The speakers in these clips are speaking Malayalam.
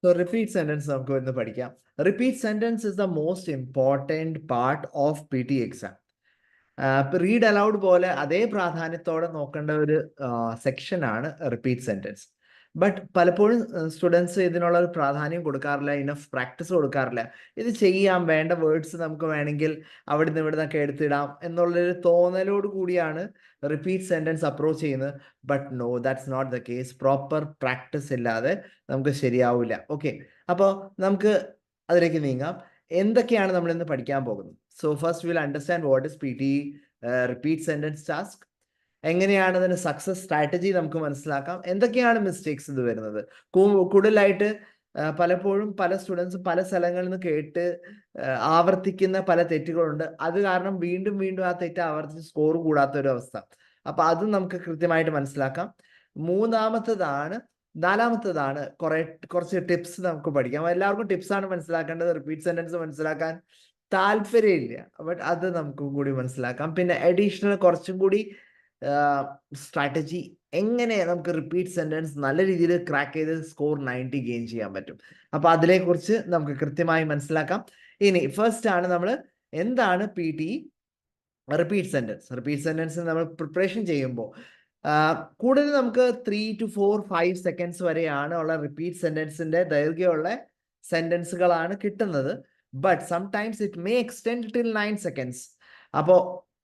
So repeat sentence നമുക്ക് ഇന്ന് പഠിക്കാം. Repeat sentence is the most important part of PT exam. Read allowed പോലെ അതേ പ്രാധാന്യത്തോടെ നോക്കേണ്ട ഒരു സെക്ഷനാണ് റിപ്പീറ്റ് സെന്റൻസ്. ബട്ട് പലപ്പോഴും സ്റ്റുഡൻസ് ഇതിനുള്ള ഒരു പ്രാധാന്യം കൊടുക്കാറില്ല, ഇനഫ് പ്രാക്ടീസ് കൊടുക്കാറില്ല. ഇത് ചെയ്യാൻ വേണ്ട വേർഡ്സ് നമുക്ക് വേണമെങ്കിൽ അവിടുന്ന് ഇവിടുന്നൊക്കെ എടുത്തിടാം എന്നുള്ളൊരു തോന്നലോട് കൂടിയാണ് റിപ്പീറ്റ് സെന്റൻസ് അപ്രോച്ച് ചെയ്യുന്നത്. But no, that's not the case. Proper practice ഇല്ലാതെ നമുക്ക് ശരിയാവില്ല. ഓക്കെ, അപ്പോൾ നമുക്ക് അതിലേക്ക് നീങ്ങാം. എന്തൊക്കെയാണ് നമ്മൾ ഇന്ന് പഠിക്കാൻ പോകുന്നത്? So first will understand what is PT repeat sentence task, എങ്ങനെയാണ് അതിന് സക്സസ് സ്ട്രാറ്റജി നമുക്ക് മനസ്സിലാക്കാം, എന്തൊക്കെയാണ് മിസ്റ്റേക്സ് ഇത് വരുന്നത്. കൂടുതലായിട്ട് പലപ്പോഴും പല സ്റ്റുഡൻസും പല സ്ഥലങ്ങളിൽ നിന്ന് കേട്ട് ആവർത്തിക്കുന്ന പല തെറ്റുകളുണ്ട്. അത് കാരണം വീണ്ടും വീണ്ടും ആ തെറ്റ് ആവർത്തിച്ച് സ്കോർ കൂടാത്ത ഒരു അവസ്ഥ. അപ്പൊ അതും നമുക്ക് കൃത്യമായിട്ട് മനസ്സിലാക്കാം. നാലാമത്തതാണ് കുറച്ച് ടിപ്സ് നമുക്ക് പഠിക്കാം. എല്ലാവർക്കും ടിപ്സ് ആണ് മനസ്സിലാക്കേണ്ടത്, റിപ്പീറ്റ് സെന്റൻസ് മനസ്സിലാക്കാൻ താല്പര്യമില്ല. ബട്ട് അത് നമുക്ക് കൂടി മനസ്സിലാക്കാം. പിന്നെ അഡീഷണൽ കുറച്ചും കൂടി സ്ട്രാറ്റജി, എങ്ങനെ നമുക്ക് റിപ്പീറ്റ് സെന്റൻസ് നല്ല രീതിയിൽ ക്രാക്ക് ചെയ്ത് സ്കോർ 90 ഗെയിൻ ചെയ്യാൻ പറ്റും. അപ്പൊ അതിനെക്കുറിച്ച് നമുക്ക് കൃത്യമായി മനസ്സിലാക്കാം. ഇനി ഫസ്റ്റ് ആണ് നമ്മൾ എന്താണ് PT repeat sentence. Repeat sentence നമ്മൾ പ്രിപ്പറേഷൻ ചെയ്യുമ്പോൾ കൂടുതൽ നമുക്ക് 3 to 4, 5 സെക്കൻഡ്സ് വരെയാണ് ഉള്ള റിപ്പീറ്റ് സെന്റൻസിന്റെ ദൈർഘ്യമുള്ള സെന്റൻസുകളാണ് കിട്ടുന്നത്. But sometimes it may extend till 9 seconds. അപ്പോൾ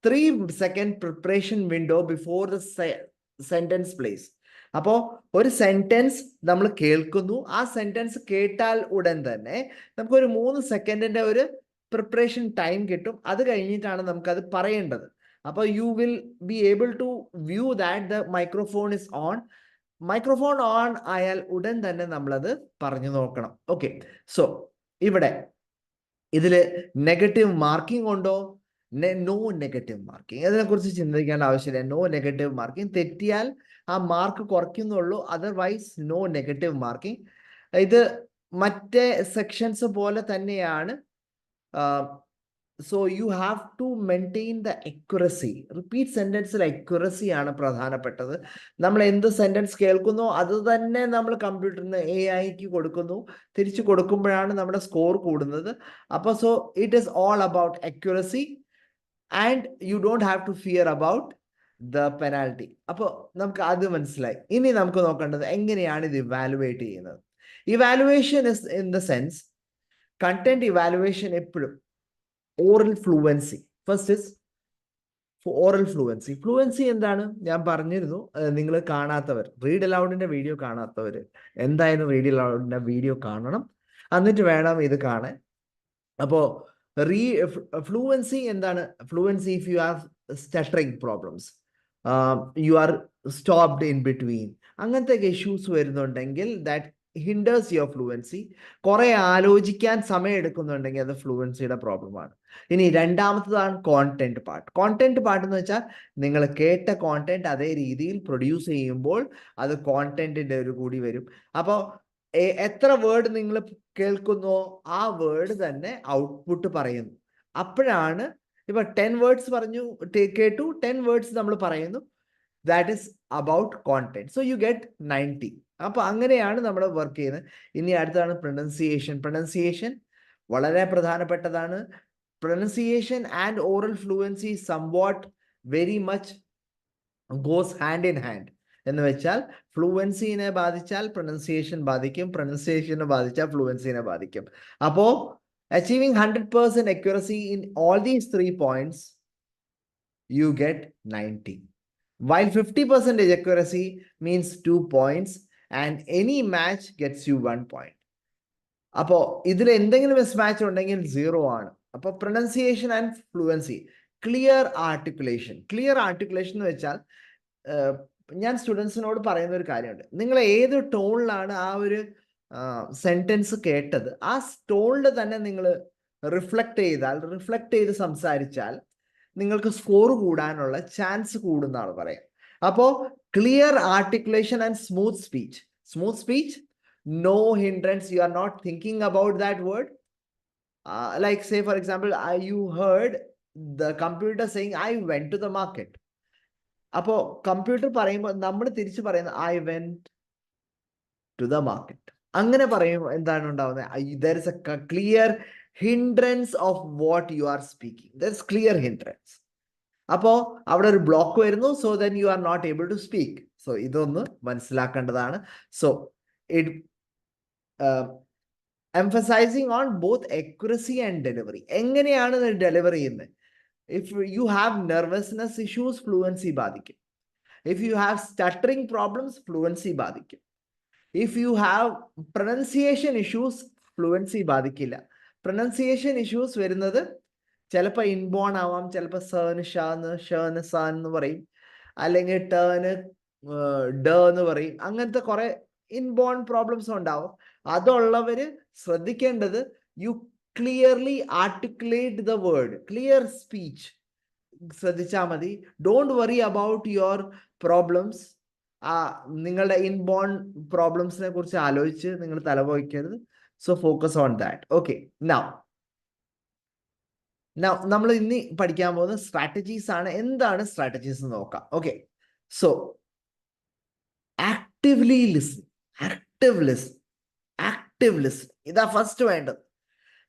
3 second preparation window before the sentence place. അപ്പോൾ ഒരു സെന്റൻസ് നമ്മൾ കേൾക്കുന്നു, ആ സെന്റൻസ് കേട്ടാൽ ഉടൻ തന്നെ നമുക്കൊരു 3 സെക്കൻഡിന്റെ ഒരു പ്രിപ്പറേഷൻ ടൈം കിട്ടും. അത് കഴിഞ്ഞിട്ടാണ് നമുക്കത് പറയേണ്ടത്. അപ്പോൾ you will be able to view that the microphone is on. Microphone on ആയാൽ ഉടൻ തന്നെ നമ്മളത് പറഞ്ഞു നോക്കണം. ഓക്കെ, സോ ഇവിടെ ഇതില് നെഗറ്റീവ് മാർക്കിംഗ് ഉണ്ടോ? No negative marking. അതിനെക്കുറിച്ച് ചിന്തിക്കേണ്ട ആവശ്യമില്ല. No negative marking. തെറ്റിയാൽ ആ മാർക്ക് കുറയ്ക്കുന്നുള്ളൂ, അതർവൈസ് നോ നെഗറ്റീവ് മാർക്കിംഗ്. ഇത് മറ്റേ സെക്ഷൻസ് പോലെ തന്നെയാണ്. So you have to maintain the accuracy. Repeat സെന്റൻസിൽ അക്യുറസി ആണ് പ്രധാനപ്പെട്ടത്. നമ്മൾ എന്ത് സെന്റൻസ് കേൾക്കുന്നോ അത് തന്നെ നമ്മൾ കമ്പ്യൂട്ടറിന് AI-ക്ക് കൊടുക്കുന്നു. തിരിച്ചു കൊടുക്കുമ്പോഴാണ് നമ്മുടെ സ്കോർ കൂടുന്നത്. അപ്പോൾ so it is all about accuracy and you don't have to fear about the penalty. അപ്പോൾ നമുക്ക് അത് മനസ്സിലായി. ഇനി നമുക്ക് നോക്കേണ്ടത് എങ്ങനെയാണ് ഇത് ഇവാലുവേറ്റ് ചെയ്യുന്നത്. Evaluation is in the sense, content evaluation എപ്പോഴും oral fluency. First is oral fluency. Fluency എന്താണ് ഞാൻ പറഞ്ഞിരുന്നു. നിങ്ങൾ കാണാത്തവർ, റീഡ് അലൗഡിന്റെ വീഡിയോ കാണാത്തവർ എന്തായാലും റീഡ് അലൗഡിന്റെ വീഡിയോ കാണണം, എന്നിട്ട് വേണം ഇത് കാണാൻ. അപ്പോൾ ഫ്ലുവൻസി എന്താണ്? Fluency if you have stuttering problems, you are stopped in between, അങ്ങനത്തെ ഇഷ്യൂസ് വരുന്നുണ്ടെങ്കിൽ ദാറ്റ് ഹിൻഡേഴ്സ് യുവർ ഫ്ലുവൻസി. കുറെ ആലോചിക്കാൻ സമയം എടുക്കുന്നുണ്ടെങ്കിൽ അത് ഫ്ലുവൻസിയുടെ പ്രോബ്ലമാണ്. ഇനി രണ്ടാമത്തതാണ് കോണ്ടന്റ് പാർട്ട്. കോണ്ടന്റ് പാർട്ട് എന്ന് വെച്ചാൽ നിങ്ങൾ കേട്ട കോണ്ടന്റ് അതേ രീതിയിൽ പ്രൊഡ്യൂസ് ചെയ്യുമ്പോൾ അത് കോണ്ടന്റിന്റെ ഒരു കൂടി വരും. അപ്പോൾ എത്ര വേർഡ് നിങ്ങൾ കേൾക്കുന്നോ ആ വേർഡ് തന്നെ ഔട്ട്പുട്ട് പറയുന്നു. അപ്പോഴാണ് ഇപ്പൊ 10 വേർഡ്സ് കേട്ടു, 10 വേർഡ്സ് നമ്മൾ പറയുന്നു, that is about content. So you get 90. അപ്പൊ അങ്ങനെയാണ് നമ്മൾ വർക്ക് ചെയ്യുന്നത്. ഇനി അടുത്താണ് പ്രൊനൗൺസിയേഷൻ. പ്രൊനൗൺസിയേഷൻ വളരെ പ്രധാനപ്പെട്ടതാണ്. Pronunciation and oral fluency somewhat very much goes hand in hand. എന്ന് വെച്ചാൽ ഫ്ലുവൻസിനെ ബാധിച്ചാൽ പ്രൊനൗൺസിയേഷൻ ബാധിക്കും, പ്രൊനൗൺസിയേഷനെ ബാധിച്ചാൽ ഫ്ലുവൻസിനെ ബാധിക്കും. അപ്പോ achieving 100% accuracy in all these 3 points, you get 90. While 50% accuracy means 2 points and any match gets you 1 point. അപ്പോൾ ഇതിൽ എന്തെങ്കിലും മിസ്മാച്ച് ഉണ്ടെങ്കിൽ 0 ആണ്. അപ്പോൾ pronunciation and fluency. Clear articulation. Clear articulation എന്ന് വെച്ചാൽ ഞാൻ സ്റ്റുഡൻസിനോട് പറയുന്ന ഒരു കാര്യമുണ്ട്. നിങ്ങൾ ഏത് ടോണിലാണ് ആ ഒരു സെന്റൻസ് കേട്ടത്, ആ ടോണിൽ തന്നെ നിങ്ങൾ റിഫ്ലക്ട് ചെയ്ത് സംസാരിച്ചാൽ നിങ്ങൾക്ക് സ്കോർ കൂടാനുള്ള ചാൻസ് കൂടുന്നാണ് പറയാം. അപ്പോൾ clear articulation and smooth speech. Smooth speech, no hindrance, you are not thinking about that word. Like say for example, you heard the computer saying I went to the market. അപ്പോൾ കമ്പ്യൂട്ടർ പറയുമ്പോൾ നമ്മൾ തിരിച്ചു പറയുന്നത് I went to the market. അങ്ങനെ പറയും എന്താണ് ഉണ്ടാവുന്നത്? There is a clear hindrance of what you are speaking. There is clear hindrance. അപ്പോൾ അവിടെ ഒരു ബ്ലോക്ക് വരുന്നു. So then you are not able to speak. So ഇതൊന്ന് മനസ്സിലാക്കേണ്ടതാണ്. So it emphasizing on both accuracy and delivery. എങ്ങനെയാണ് ഡെലിവർ ചെയ്യുന്നത്? If you have nervousness issues, fluency ബാധിക്കും. If you have stuttering problems, fluency ബാധിക്കും. If you have pronunciation issues, fluency ബാധിക്കില്ല. പ്രൊനൗൺസിയേഷൻ ഇഷ്യൂസ് വരുന്നത് ചിലപ്പോൾ ഇൻബോൺ ആവാം, ചിലപ്പോൾ സേന് ഷാന്ന്, ഷേന് സാൻ എന്ന് പറയും, അല്ലെങ്കിൽ ടേന് ഡ എന്ന് പറയും. അങ്ങനത്തെ കുറെ ഇൻബോൺ പ്രോബ്ലംസ് ഉണ്ടാവും. അതുള്ളവര് ശ്രദ്ധിക്കേണ്ടത് you clearly articulate the word, clear speech ശ്രദ്ധിച്ചാൽ മതി. Don't worry about your problems. നിങ്ങളുടെ ഇൻബോൺ പ്രോബ്ലംസിനെ കുറിച്ച് ആലോചിച്ച് നിങ്ങൾ തലപോയിക്കരുത്. So focus on that. Okay, now നമ്മൾ ഇനി പഠിക്കാൻ പോകുന്ന സ്ട്രാറ്റജീസ് ആണ്. എന്താണ് സ്ട്രാറ്റജീസ് എന്ന് നോക്കാം. Okay, so actively listen, active listen ഇതാ ഫസ്റ്റ് വേണ്ടത്.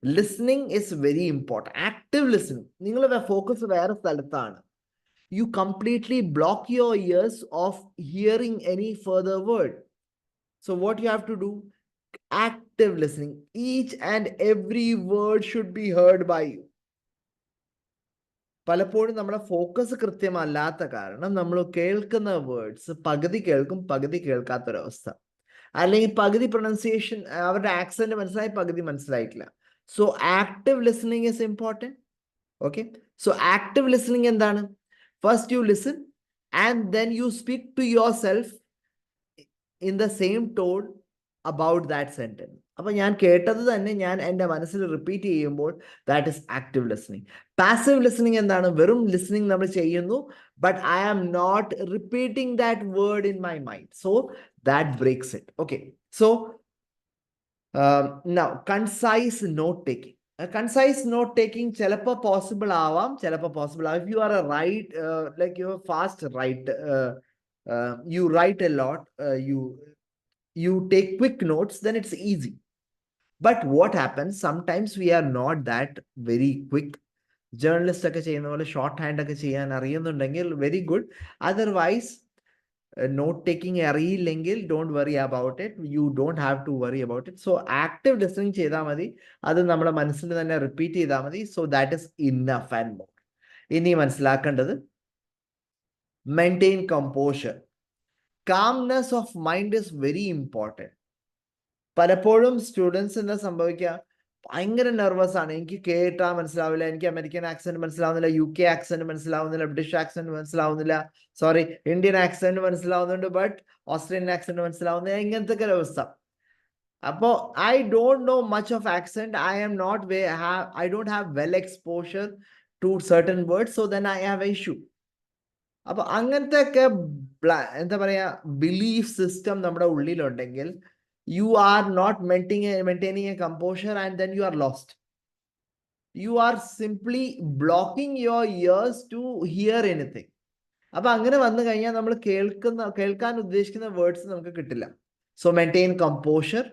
Listening is very important. Active listening. നിങ്ങളുടെ ഫോക്കസ് വേറെ സ്ഥലത്താണ്. You completely block your ears of hearing any further word. So what you have to do? Active listening. Each and every word should be heard by you. പലപ്പോഴും നമ്മുടെ ഫോക്കസ് കൃത്യമല്ലാത്ത കാരണം നമ്മൾ കേൾക്കുന്ന വേർഡ്സ് പകുതി കേൾക്കും, പകുതി കേൾക്കാത്തൊരവസ്ഥ. അല്ലെങ്കിൽ പകുതി പ്രൊനൗൺസിയേഷൻ, അവരുടെ ആക്സെന്റ് മനസ്സിലായി, പകുതി മനസ്സിലായിട്ടില്ല. So active listening is important. Okay, so active listening എന്താണ്? First you listen and then you speak to yourself in the same tone about that sentence. അപ്പോൾ ഞാൻ കേട്ടത് തന്നെ ഞാൻ എൻ്റെ മനസ്സിൽ റിപ്പീറ്റ് ചെയ്യുമ്പോൾ that is active listening. Passive listening എന്താണ്? വെറും ലിസണിങ് നമ്മൾ ചെയ്യുന്നു, but I am not repeating that word in my mind. So that breaks it. Okay, so now concise note taking. Concise note taking ചിലപ്പോൾ പോസിബിൾ ആവാം, ചിലപ്പോൾ പോസിബിൾ ആവാം. If you are a write, like you fast write, you write a lot, you take quick notes, then it's easy. But what happens, sometimes we are not that very quick. Journalist ഒക്കെ ചെയ്യുന്ന പോലെ ഷോർട്ട് ഹാൻഡ് ഒക്കെ ചെയ്യാൻ അറിയുന്നുണ്ടെങ്കിൽ very good. Otherwise note taking അറിയില്ലെങ്കിൽ don't worry about it. You don't have to worry about it. So active listening ചെയ്താൽ മതി. അത് നമ്മുടെ മനസ്സിൽ തന്നെ റിപ്പീറ്റ് ചെയ്താൽ മതി. So that is enough and more. ഇനി മനസ്സിലാക്കേണ്ടത് maintain composure. Calmness of mind is very important. പലപ്പോഴും സ്റ്റുഡൻസ് എന്താ സംഭവിക്കുക? ഭയങ്കര നെർവസ് ആണ്. എനിക്ക് കേട്ടാൽ മനസ്സിലാവില്ല, എനിക്ക് അമേരിക്കൻ ആക്സെന്റ് മനസ്സിലാവുന്നില്ല, UK ആക്സെന്റ് മനസ്സിലാവുന്നില്ല, ബ്രിട്ടീഷ് ആക്സെന്റ് മനസ്സിലാവുന്നില്ല, സോറി ഇന്ത്യൻ ആക്സെന്റ് മനസ്സിലാവുന്നുണ്ട്, ബട്ട് ഓസ്ട്രേലിയൻ ആക്സെന്റ് മനസ്സിലാവുന്നില്ല. ഇങ്ങനത്തെ ഒക്കെ അവസ്ഥ. അപ്പോൾ I don't know much of accent, I don't have well exposure to certain words, so then I have a issue. അപ്പൊ അങ്ങനത്തെ ഒക്കെ എന്താ പറയാ, ബിലീഫ് സിസ്റ്റം നമ്മുടെ ഉള്ളിലുണ്ടെങ്കിൽ you are not maintaining a composure, and then you are lost. You are simply blocking your ears to hear anything. അപ്പൊ അങ്ങനെ വന്നു കഴിഞ്ഞാൽ നമ്മൾ കേൾക്കാൻ ഉദ്ദേശിക്കുന്ന വേർഡ്സ് നമുക്ക് കിട്ടില്ല. സോ മെയിൻറ്റെയിൻ കമ്പോഷർ,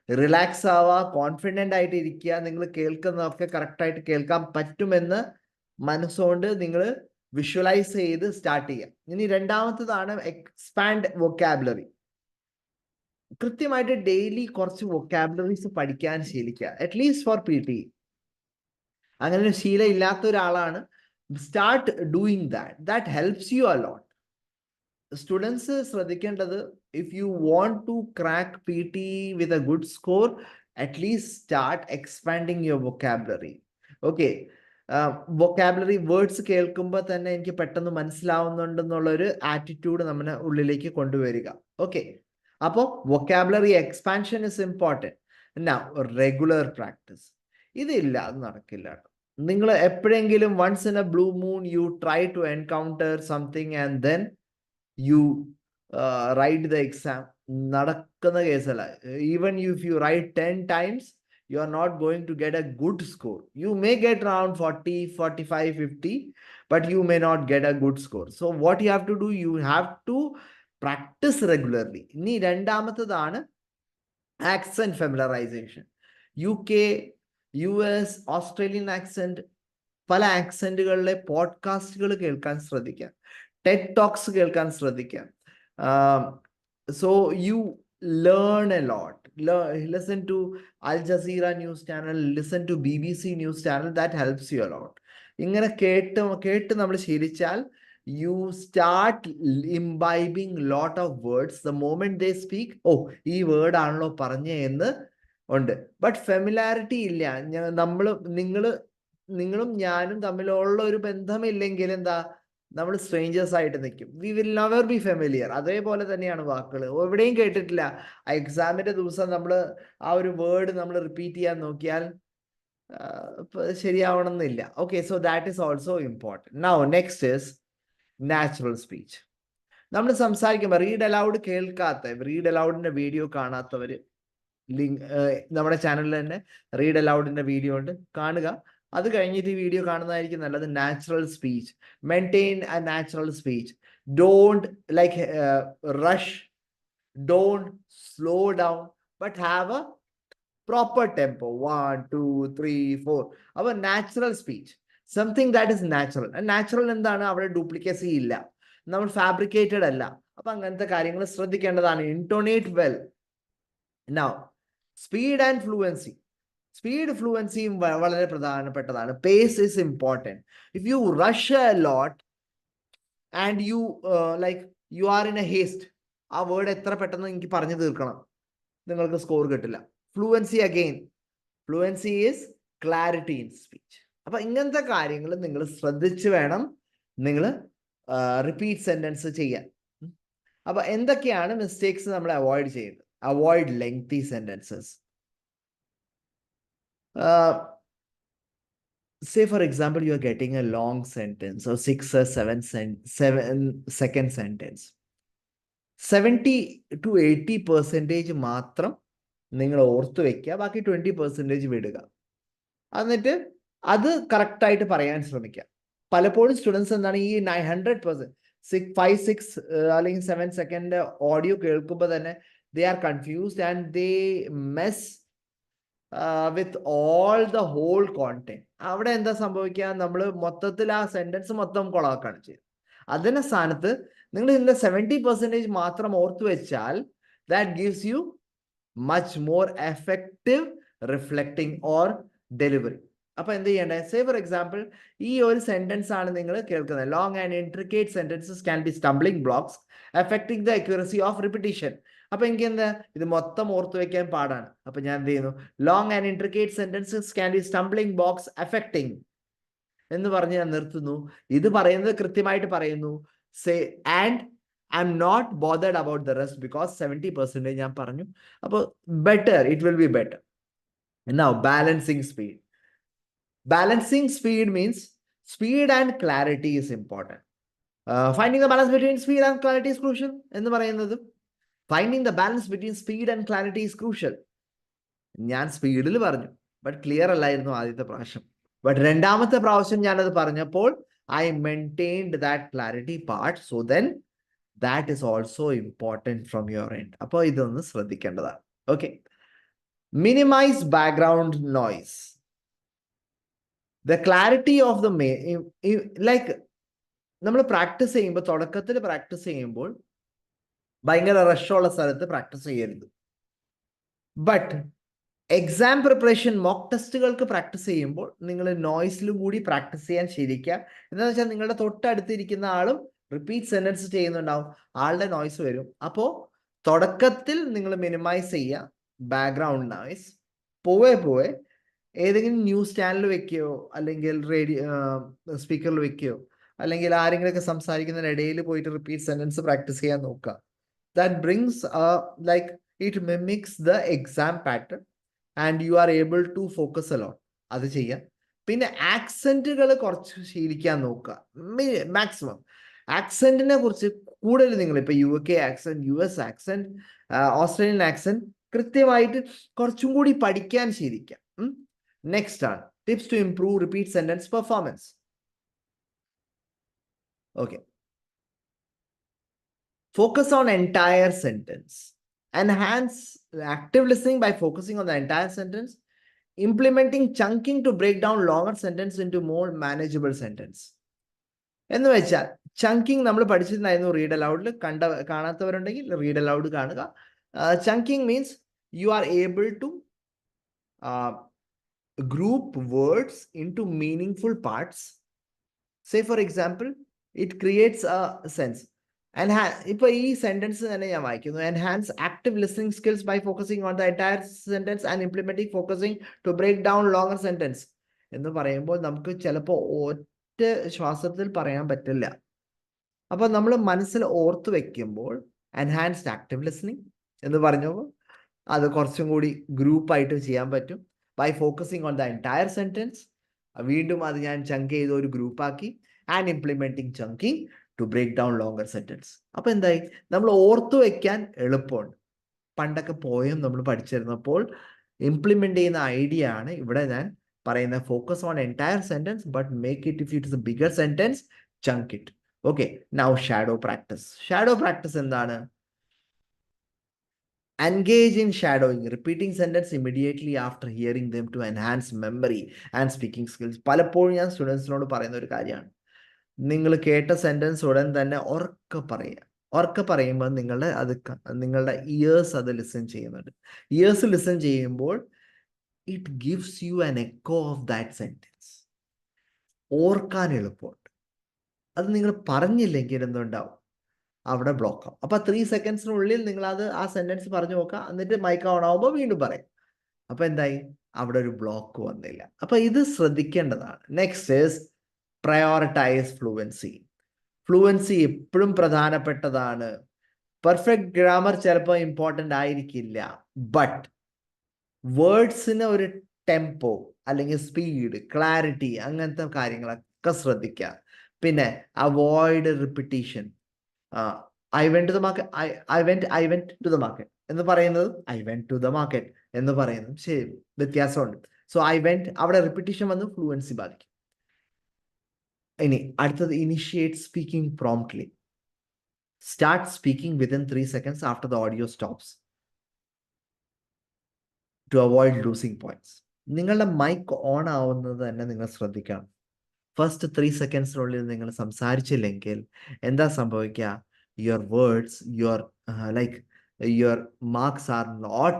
റിലാക്സ് ആവുക, കോൺഫിഡൻ്റ് ആയിട്ട് ഇരിക്കുക. നിങ്ങൾ കേൾക്കുന്നതൊക്കെ കറക്റ്റായിട്ട് കേൾക്കാൻ പറ്റുമെന്ന് മനസ്സുകൊണ്ട് നിങ്ങൾ വിഷ്വലൈസ് ചെയ്ത് സ്റ്റാർട്ട് ചെയ്യുക. ഇനി രണ്ടാമത്തതാണ് എക്സ്പാൻഡ് വൊക്കാബുലറി. കൃത്യമായിട്ട് ഡെയിലി കുറച്ച് വൊക്കാബുലറീസ് പഠിക്കാൻ ശീലിക്കുക, അറ്റ്ലീസ്റ്റ് ഫോർ PT. അങ്ങനെ ഒരു ശീലം ഇല്ലാത്ത ഒരാളാണ്, start doing that helps you a lot. Students ശ്രദ്ധിക്കേണ്ടത്, if you want to crack PT with a good score, at least start expanding your vocabulary. Okay, vocabulary words കേൾക്കുമ്പോൾ തന്നെ എനിക്ക് പെട്ടെന്ന് മനസ്സിലാവുന്നുണ്ടെന്നുള്ളൊരു ആറ്റിറ്റ്യൂഡ് നമ്മുടെ ഉള്ളിലേക്ക് കൊണ്ടുവരിക. ഓക്കെ, അപ്പോൾ vocabulary expansion is important. Now regular practice. ഇതില്ല, അത് നടക്കില്ല. നിങ്ങൾ എപ്പോഴെങ്കിലും once in a blue moon you try to encounter something and then you write the exam. നടക്കുന്ന കേസല്ല. Even if you write 10 times, you are not going to get a good score. You may get around 40, 45, 50, but you may not get a good score. So what you have to do, you have to practice regularly. ഇനി രണ്ടാമത്തതാണ് accent familiarization. UK, US, Australian accent, പല ആക്സെന്റുകളിലെ പോഡ്കാസ്റ്റുകൾ കേൾക്കാൻ ശ്രദ്ധിക്കാം, ടെഡ് ടോക്സ് കേൾക്കാൻ ശ്രദ്ധിക്കാം. So you learn a lot. Listen to Al Jazeera news channel, listen to BBC news channel, that helps you a lot. ഇങ്ങനെ കേട്ട് നമ്മൾ ശീലിച്ചാൽ you start imbibing lot of words the moment they speak. ഈ വേർഡ് ആണല്ലോ പറഞ്ഞേ എന്ന് ഉണ്ട്. ബട്ട് ഫെമിലാരിറ്റി ഇല്ല. നിങ്ങളും ഞാനും തമ്മിലുള്ള ഒരു ബന്ധമില്ലെങ്കിൽ എന്താ, നമ്മൾ സ്ട്രേഞ്ചേഴ്സ് ആയിട്ട് നിൽക്കും. We will never be familiar. അതേപോലെ തന്നെയാണ് വാക്കുകൾ. എവിടെയും കേട്ടിട്ടില്ല എക്സാമിന്റെ ദിവസം നമ്മൾ ആ ഒരു വേർഡ് നമ്മൾ റിപ്പീറ്റ് ചെയ്യാൻ നോക്കിയാൽ ശരിയാവണം എന്നില്ല. Okay, so that is also important. Now next is natural speech. നമ്മൾ സംസാരിക്കുമ്പോൾ റീഡ് അലൗഡ് കേൾക്കാത്ത, റീഡ് അലൗഡിന്റെ വീഡിയോ കാണാത്തവർ ലിങ്ക് നമ്മുടെ ചാനലിൽ തന്നെ റീഡ് അലൗഡിന്റെ വീഡിയോ ഉണ്ട്, കാണുക. അത് കഴിഞ്ഞിട്ട് ഈ വീഡിയോ കാണുന്നതായിരിക്കും നല്ലത്. Natural speech, maintain A natural speech. Don't like rush, don't slow down, but have a proper tempo. 1, 2, 3, 4. Our natural speech, something that is natural. Natural എന്താണ്? അവിടെ ഡ്യൂപ്ലിക്കേസി ഇല്ല, നമ്മൾ ഫാബ്രിക്കേറ്റഡ് അല്ല. അപ്പൊ അങ്ങനത്തെ കാര്യങ്ങൾ ശ്രദ്ധിക്കേണ്ടതാണ്. Intonate well. Now speed and fluency. Speed ഫ്ലുവൻസിയും വളരെ പ്രധാനപ്പെട്ടതാണ്. Pace is important. If you rush a lot and you are in a haste, ആ വേർഡ് എത്ര പെട്ടെന്ന് എനിക്ക് പറഞ്ഞു തീർക്കണം, നിങ്ങൾക്ക് സ്കോർ കിട്ടില്ല. Fluency again, fluency is clarity in speech. അപ്പൊ ഇങ്ങനത്തെ കാര്യങ്ങൾ നിങ്ങൾ ശ്രദ്ധിച്ച് വേണം നിങ്ങൾ റിപ്പീറ്റ് സെന്റൻസ് ചെയ്യാൻ. അപ്പൊ എന്തൊക്കെയാണ് മിസ്റ്റേക്സ് നമ്മൾ അവോയ്ഡ് ചെയ്യേണ്ടത്? Avoid lengthy sentences. Say for example you are getting a long sentence or 6 or 7 second sentence. 70 to 80% മാത്രം നിങ്ങൾ ഓർത്തു വെക്കുക, ബാക്കി 20% വിടുക. എന്നിട്ട് അത് കറക്റ്റായിട്ട് പറയാൻ ശ്രമിക്കുക. പലപ്പോഴും സ്റ്റുഡൻസ് എന്താണ് ഈ 100% 5-6 അല്ലെങ്കിൽ 7 സെക്കൻഡ് ഓഡിയോ കേൾക്കുമ്പോൾ തന്നെ they are confused and they mess with all the whole content. അവിടെ എന്താ സംഭവിക്കുക? നമ്മൾ മൊത്തത്തിൽ ആ സെന്റൻസ് മൊത്തം കൊളാക്കാണ് ചെയ്യുന്നത്. അതിന്റെ സ്ഥാനത്ത് നിങ്ങൾ ഇതിന്റെ 70% മാത്രം ഓർത്തു വെച്ചാൽ that gives you much more effective reflecting or delivery. അപ്പൊ എന്ത് ചെയ്യണ്ടേ? സേ ഫോർ എക്സാമ്പിൾ ഈ ഒരു സെന്റൻസ് ആണ് നിങ്ങൾ കേൾക്കുന്നത്. Long and intricate sentences can be stumbling blocks affecting the accuracy of repetition. അപ്പൊ എനിക്ക് എന്താ, ഇത് മൊത്തം ഓർത്തു വെക്കാൻ പാടാണ്. അപ്പൊ ഞാൻ എന്ത് ചെയ്യുന്നു? Long and intricate sentences can be stumbling blocks affecting എന്ന് പറഞ്ഞ് ഞാൻ നിർത്തുന്നു. ഇത് പറയുന്നത് കൃത്യമായിട്ട് പറയുന്നു. Say and I am not bothered about the rest because 70% ഞാൻ പറഞ്ഞു. അപ്പോൾ better, it will be better. Now balancing speed. Balancing speed means speed and clarity is important. Finding the balance between speed and clarity is crucial. എന്ന് പറയുന്നത് finding the balance between speed and clarity is crucial. ഞാൻ സ്പീഡിൽ പറഞ്ഞു, ബട്ട് ക്ലിയർ അല്ലായിരുന്നു ആദ്യത്തെ പ്രാവശ്യം. ബട്ട് രണ്ടാമത്തെ പ്രാവശ്യം ഞാനത് പറഞ്ഞപ്പോൾ I maintained that clarity part. So then that is also important from your end. അപ്പോൾ ഇതൊന്ന് ശ്രദ്ധിക്കേണ്ടതാണ്. Okay. Minimize background noise. The clarity of the like നമ്മൾ പ്രാക്ടീസ് ചെയ്യുമ്പോൾ, തുടക്കത്തിൽ പ്രാക്ടീസ് ചെയ്യുമ്പോൾ ഭയങ്കര റഷുള്ള സ്ഥലത്ത് പ്രാക്ടീസ് ചെയ്യരുത്. ബട്ട് എക്സാം പ്രിപ്പറേഷൻ, മോക്ക് ടെസ്റ്റുകൾക്ക് പ്രാക്ടീസ് ചെയ്യുമ്പോൾ നിങ്ങൾ നോയ്സിലും കൂടി പ്രാക്ടീസ് ചെയ്യാൻ ശീലിക്കുക. എന്താണെന്ന് വെച്ചാൽ നിങ്ങളുടെ തൊട്ടടുത്തിരിക്കുന്ന ആളും റിപ്പീറ്റ് സെന്റൻസ് ചെയ്യുന്നുണ്ടാവും, ആളുടെ നോയ്സ് വരും. അപ്പോൾ തുടക്കത്തിൽ നിങ്ങൾ മിനിമൈസ് ചെയ്യുക ബാക്ക്ഗ്രൗണ്ട് നോയ്സ്. പോവേ ഏതെങ്കിലും ന്യൂസ് ചാനൽ വെക്കുകയോ അല്ലെങ്കിൽ റേഡിയോ സ്പീക്കറിൽ വെക്കുകയോ അല്ലെങ്കിൽ ആരെങ്കിലുമൊക്കെ സംസാരിക്കുന്നതിനിടയിൽ പോയിട്ട് റിപ്പീറ്റ് സെന്റൻസ് പ്രാക്ടീസ് ചെയ്യാൻ നോക്കുക. That brings like it mimics the exam pattern and you are able to focus a lot. അത് ചെയ്യാം. പിന്നെ ആക്സെന്റുകൾ കുറച്ച് ശീലിക്കാൻ നോക്കുക. മാക്സിമം ആക്സെന്റിനെ കുറിച്ച് കൂടുതൽ നിങ്ങൾ ഇപ്പൊ UK accent, US accent, Australian accent കൃത്യമായിട്ട് കുറച്ചും കൂടി പഠിക്കാൻ ശീലിക്കാം. Next are tips to improve repeat sentence performance. Okay. Focus on entire sentence. Enhance active listening by focusing on the entire sentence, implementing chunking to break down longer sentence into more manageable sentence. എന്ന് വെച്ചാൽ ചങ്കിങ് നമ്മൾ പഠിച്ചിട്ടുണ്ടായിരുന്നു റീഡ് അലൗഡിൽ. കാണാത്തവരുണ്ടെങ്കിൽ റീഡ് അലൗഡ് കാണുക. Chunking means you are able to group words into meaningful parts. Say for example, it creates a sense. ഇപ്പൊ ഈ സെന്റൻസ് തന്നെ ഞാൻ വായിക്കുന്നു. Enhance active listening skills by focusing on the entire sentence and implementing focusing to break down longer sentence എന്ന് പറയുമ്പോൾ നമുക്ക് ചിലപ്പോൾ ഒറ്റ ശ്വാസത്തിൽ പറയാൻ പറ്റില്ല. അപ്പൊ നമ്മൾ മനസ്സിൽ ഓർത്ത് വെക്കുമ്പോൾ എൻഹാൻസ്ഡ് ആക്റ്റീവ് ലിസണിംഗ് എന്ന് പറഞ്ഞപ്പോൾ അത് കുറച്ചും കൂടി ഗ്രൂപ്പായിട്ട് ചെയ്യാൻ പറ്റും. By focusing on the entire sentence, വീണ്ടും അത് ഞാൻ ചങ്ക് ചെയ്ത് ഒരു ഗ്രൂപ്പാക്കി. And implementing chunking to break down longer sentence. അപ്പൊ എന്തായി, നമ്മൾ ഓർത്തു വെക്കാൻ എളുപ്പമുണ്ട്. പണ്ടൊക്കെ പോയം നമ്മൾ പഠിച്ചിരുന്നപ്പോൾ ഇംപ്ലിമെന്റ് ചെയ്യുന്ന ഐഡിയ ആണ് ഇവിടെ ഞാൻ പറയുന്ന. Focus on entire sentence but make it, if it is A bigger sentence, chunk it. Okay, now shadow practice. Shadow practice എന്താണ്? Engage in shadowing, repeating sentence immediately after hearing them to enhance memory and speaking skills. പലപ്പോഴും ഞാൻ സ്റ്റുഡൻസിനോട് പറയുന്ന ഒരു കാര്യമാണ്, നിങ്ങൾ കേട്ട സെന്റൻസ് ഉടൻ തന്നെ ഉറക്കെ പറയുക. ഉറക്കെ പറയുമ്പോൾ നിങ്ങളുടെ ഇയേഴ്സ് അത് ലിസൺ ചെയ്യുന്നുണ്ട്. ഇയേഴ്സ് ലിസൺ ചെയ്യുമ്പോൾ it gives you an echo of that sentence. ഓർക്കാൻ എളുപ്പമുണ്ട്. അത് നിങ്ങൾ പറഞ്ഞില്ലെങ്കിൽ എന്തുണ്ടാവും, അവിടെ ബ്ലോക്ക് ആവും. അപ്പൊ 3 സെക്കൻഡ്സിനുള്ളിൽ നിങ്ങൾ ആ സെന്റൻസ് പറഞ്ഞു നോക്കുക. എന്നിട്ട് മൈക്ക് ഓൺ ആവുമ്പോൾ വീണ്ടും പറയും. അപ്പൊ എന്തായി, അവിടെ ഒരു ബ്ലോക്ക് വന്നില്ല. അപ്പൊ ഇത് ശ്രദ്ധിക്കേണ്ടതാണ്. Next is prioritize fluency. Fluency എപ്പോഴും പ്രധാനപ്പെട്ടതാണ്. പെർഫെക്റ്റ് ഗ്രാമർ ചിലപ്പോൾ ഇമ്പോർട്ടൻ്റ് ആയിരിക്കില്ല, ബട്ട് വേർഡ്സിന് ഒരു ടെമ്പോ അല്ലെങ്കിൽ സ്പീഡ്, ക്ലാരിറ്റി, അങ്ങനത്തെ കാര്യങ്ങളൊക്കെ ശ്രദ്ധിക്കുക. പിന്നെ avoid repetition. I went to the market, I went to the market എന്ന് പറയുന്നത് I went to the market എന്ന് പറയുന്നത് ശരി, വ്യത്യാസമുണ്ട്. സോ I went, അവിടെ റിപ്പിറ്റീഷൻ വന്ന് ഫ്ലുവൻസി ബാധിക്കും. ഇനി അടുത്തത്, initiate speaking promptly. Start speaking within 3 seconds after the audio stops to avoid losing points. നിങ്ങളുടെ മൈക്ക് ഓൺ ആവുന്നത് തന്നെ നിങ്ങൾ ശ്രദ്ധിക്കണം. ഫസ്റ്റ് 3 സെക്കൻഡ്സിനുള്ളിൽ നിങ്ങൾ സംസാരിച്ചില്ലെങ്കിൽ എന്താ സംഭവിക്കുക, your words, your marks are not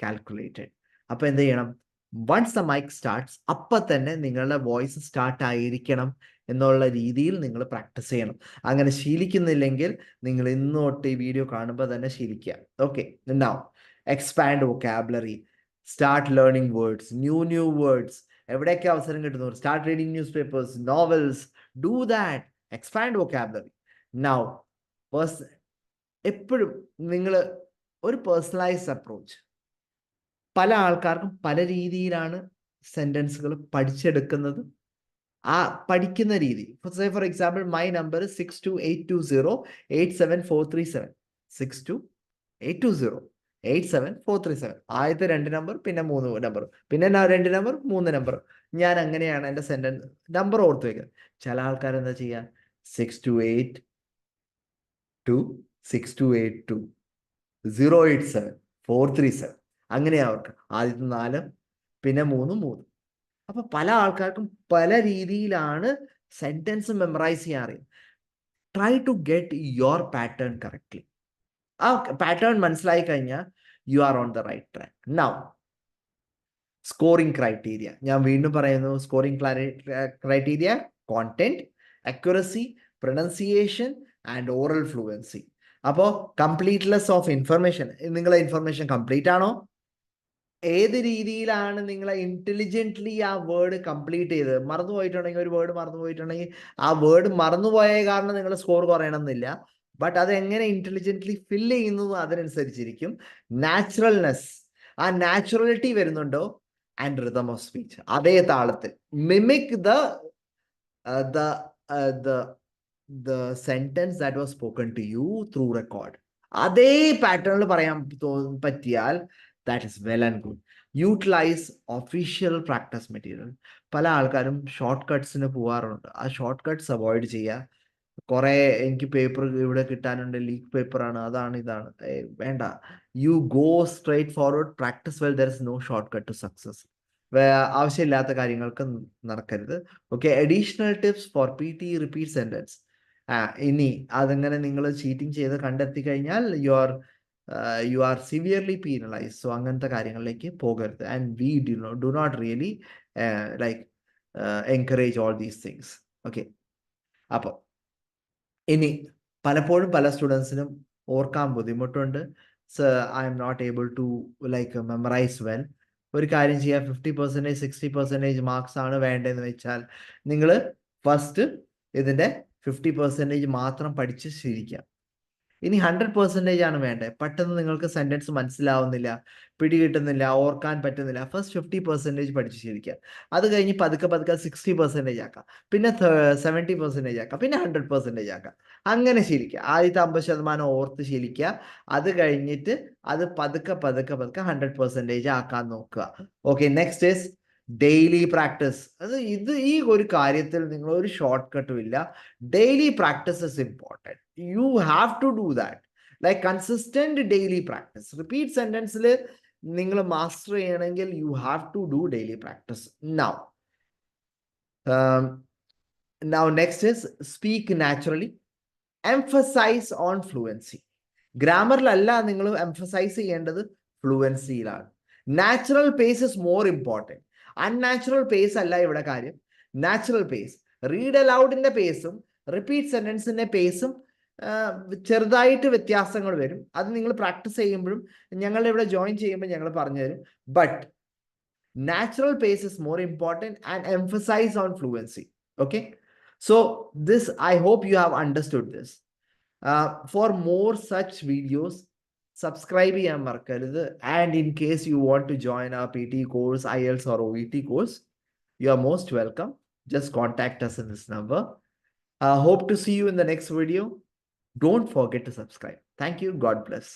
calculated. അപ്പൊ എന്ത് ചെയ്യണം, വൺസ് ദ മൈക്ക് സ്റ്റാർട്ട്സ് അപ്പം തന്നെ നിങ്ങളുടെ വോയിസ് സ്റ്റാർട്ട് ആയിരിക്കണം എന്നുള്ള രീതിയിൽ നിങ്ങൾ പ്രാക്ടീസ് ചെയ്യണം. അങ്ങനെ ശീലിക്കുന്നില്ലെങ്കിൽ നിങ്ങൾ ഇന്ന് തൊട്ട് ഈ വീഡിയോ കാണുമ്പോൾ തന്നെ ശീലിക്കുക. Okay, now expand vocabulary, start learning words, new words. എവിടെയൊക്കെ അവസരം കിട്ടുന്നു, start reading news papers, novels, do that, expand vocabulary. Now എപ്പോഴും നിങ്ങൾ ഒരു പേഴ്സണലൈസ്ഡ് അപ്രോച്ച്. പല ആൾക്കാർക്കും പല രീതിയിലാണ് സെന്റൻസുകൾ പഠിച്ചെടുക്കുന്നത്. ആ പഠിക്കുന്ന രീതി, ഫോർ എക്സാമ്പിൾ, മൈ നമ്പർ 6282087437, 6282087437. ആദ്യത്തെ 2 നമ്പർ, പിന്നെ 3 നമ്പർ, പിന്നെ 2 നമ്പർ, 3 നമ്പർ. ഞാൻ അങ്ങനെയാണ് എൻ്റെ സെന്റൻസ് നമ്പർ ഓർത്ത് വയ്ക്കുന്നത്. ചില ആൾക്കാർ എന്താ ചെയ്യുക, 6282087437, അങ്ങനെയാ അവർക്ക് ആദ്യത്തെ 4, പിന്നെ 3. അപ്പൊ പല ആൾക്കാർക്കും പല രീതിയിലാണ് സെന്റൻസ് മെമ്മറൈസ് ചെയ്യാറ്. Try to get your pattern correctly. ആ പാറ്റേൺ മനസ്സിലായി കഴിഞ്ഞാൽ you are on the right track. Now scoring criteria, ഞാൻ വീണ്ടും പറയുന്നു. Scoring criteria: content, accuracy, pronunciation and oral fluency. അപ്പോൾ കംപ്ലീറ്റ്നെസ് ഓഫ് ഇൻഫർമേഷൻ, നിങ്ങളെ ഇൻഫർമേഷൻ കംപ്ലീറ്റ് ആണോ, ഏത് രീതിയിലാണ് നിങ്ങളെ ഇന്റലിജന്റ്ലി ആ വേർഡ് കംപ്ലീറ്റ് ചെയ്ത്. മറന്നുപോയിട്ടുണ്ടെങ്കിൽ, ഒരു വേർഡ് മറന്നുപോയിട്ടുണ്ടെങ്കിൽ ആ വേർഡ് മറന്നുപോയ കാരണം നിങ്ങളുടെ സ്കോർ കുറയണം എന്നില്ല, ബട്ട് അത് എങ്ങനെ ഇന്റലിജന്റ്ലി ഫില്ല് ചെയ്യുന്നു അതിനനുസരിച്ചിരിക്കും. നാച്ചുറൽനെസ്, ആ നാച്ചുറാലിറ്റി വരുന്നുണ്ടോ, ആൻഡ് റിതം ഓഫ് സ്പീച്ച്, അതേ താളത്തിൽ mimic the sentence that was spoken to you through record. അതേ പാറ്റേണിൽ പറയാൻ പറ്റിയാൽ that is well and good. Utilize official practice material. പല ആൾക്കാരും ഷോർട്ട് കട്ട്സിന് പോവാറുണ്ട്. ആ ഷോർട്ട് കട്ട്സ് അവോയ്ഡ് ചെയ്യുക. കുറെ എനിക്ക് പേപ്പർ ഇവിടെ കിട്ടാനുണ്ട്, ലീക്ക് പേപ്പറാണ്, അതാണ് ഇതാണ്. വേണ്ട, you go straight forward, practice well, there is no short cut to success. ആവശ്യമില്ലാത്ത കാര്യങ്ങൾക്ക് നടക്കരുത്. Okay, additional tips for PT repeat sentence. ഇനി അതെങ്ങനെ നിങ്ങൾ ചീറ്റിംഗ് ചെയ്ത് കണ്ടെത്തി കഴിഞ്ഞാൽ you are severely penalize. So അങ്ങനത്തെ കാര്യങ്ങളിലേക്ക് പോകരുത്. And we do not really like encourage all these things. Okay, അപ്പോൾ ഇനി പലപ്പോഴും പല സ്റ്റുഡൻസിനും ഓർക്കാൻ ബുദ്ധിമുട്ടുണ്ട്. I am not able to like memorize well. ഒരു കാര്യം ചെയ്യാം, 50%, 60% മാർക്സ് ആണ് വേണ്ടതെന്ന് വെച്ചാൽ നിങ്ങൾ ഫസ്റ്റ് ഇതിൻ്റെ 50% മാത്രം പഠിച്ച് ശീലിക്കാം. ഇനി 100% ആണ് വേണ്ടത്. പെട്ടെന്ന് നിങ്ങൾക്ക് സെന്റൻസ് മനസ്സിലാവുന്നില്ല, പിടികിട്ടുന്നില്ല, ഓർക്കാൻ പറ്റുന്നില്ല. ഫസ്റ്റ് 50% പഠിച്ച് ശീലിക്കുക. അത് കഴിഞ്ഞ് പതുക്കെ പതുക്കെ 60% ആക്കാം, പിന്നെ 70% ആക്കാം, പിന്നെ 100% ആക്കാം. അങ്ങനെ ശീലിക്കുക. ആദ്യത്തെ 50% ഓർത്ത് ശീലിക്കുക. അത് കഴിഞ്ഞിട്ട് അത് പതുക്കെ പതുക്കെ പതുക്കെ 100% ആക്കാൻ നോക്കുക. Okay, next is daily practice. ഈ ഒരു കാര്യത്തിൽ നിങ്ങൾ ഒരു ഷോർട്ട് കട്ടും ഇല്ല. Daily practice is important. You have to do that. Like consistent daily practice. Repeat sentences നിങ്ങൾ മാസ്റ്റർ ചെയ്യണമെങ്കിൽ you have to do daily practice. Now next is speak naturally. Emphasize on fluency. ഗ്രാമറിലല്ല നിങ്ങൾ എംഫസൈസ് ചെയ്യേണ്ടത്, ഫ്ലുവൻസിയിലാണ്. Natural pace is more important. Unnatural pace അല്ല ഇവിടെ കാര്യം, നാച്ചുറൽ പേസ്. റീഡ് അലൗഡിന്റെ പേസും റിപ്പീറ്റ് സെന്റൻസിന്റെ പേസും ചെറുതായിട്ട് വ്യത്യാസങ്ങൾ വരും. അത് നിങ്ങൾ പ്രാക്ടീസ് ചെയ്യുമ്പോഴും ഞങ്ങളുടെ ഇവിടെ ജോയിൻ ചെയ്യുമ്പോൾ ഞങ്ങൾ പറഞ്ഞു തരും. But natural pace is more important and emphasize on fluency. Okay, so this, I hope you have understood this. For more such videos, subscribe ചെയ്യാൻ മറക്കരുത്. And in case you want to join our PT course, IELTS or OET course, you are most welcome. Just contact us in this number. Hope to see you in the next video. Don't forget to subscribe. Thank you. God bless.